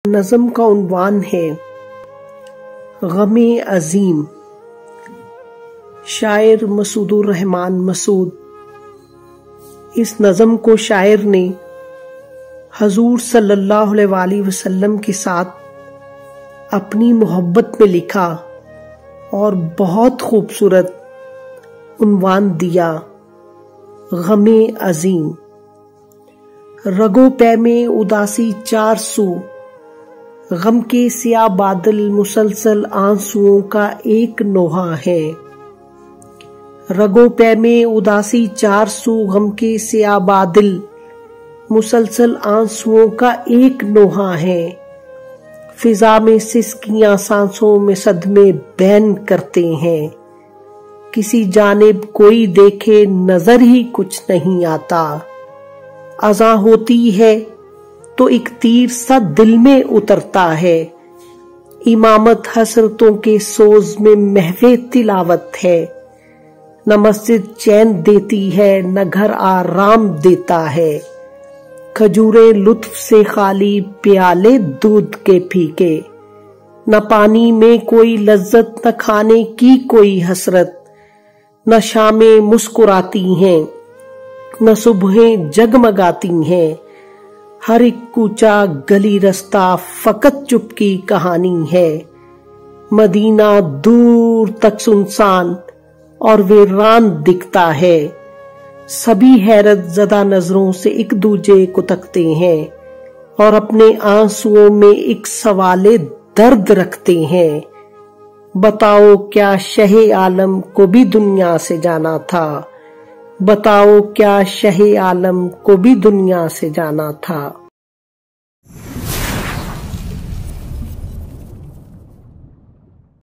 نظم کا عنوان ہے غم عظیم۔ شاعر مسعود الرحمن مسعود۔ اس نظم کو شاعر نے حضور صلی اللہ علیہ وآلہ وسلم کے ساتھ اپنی محبت میں لکھا اور بہت خوبصورت عنوان دیا غم عظیم۔ رگوں پے میں اداسی چار سو، غم کے سیاہ بادل مسلسل آنسوؤں کا ایک نوحہ ہے۔ رگوں پے میں اداسی چار سو، غم کے سیاہ بادل مسلسل آنسوؤں کا ایک نوحہ ہے۔ فضا میں سسکیاں سانسوں میں صدمے بین کرتے ہیں، کسی جانب کوئی دیکھے نظر ہی کچھ نہیں آتا۔ اذاں ہوتی ہے تو ایک تیر سا دل میں اترتا ہے، امامت حسرتوں کے سوز میں محو تلاوت ہے۔ نہ مسجد چین دیتی ہے نہ گھر آرام دیتا ہے، کھجوریں لطف سے خالی پیالے دودھ کے پھیکے۔ نہ پانی میں کوئی لذت نہ کھانے کی کوئی حسرت، نہ شامیں مسکراتی ہیں نہ صبحیں جگمگاتی ہیں۔ ہر ایک کوچہ گلی رستہ فقط چپ کی کہانی ہے، مدینہ دور تک سنسان اور ویران دکھتا ہے۔ سبھی حیرت زدہ نظروں سے ایک دوجے کو تکتے ہیں اور اپنے آنسوؤں میں ایک سوال درد رکھتے ہیں۔ بتاؤ کیا شہ عالم کو بھی دنیا سے جانا تھا، بتاؤ کیا شہ عالم کو بھی دنیا سے جانا تھا۔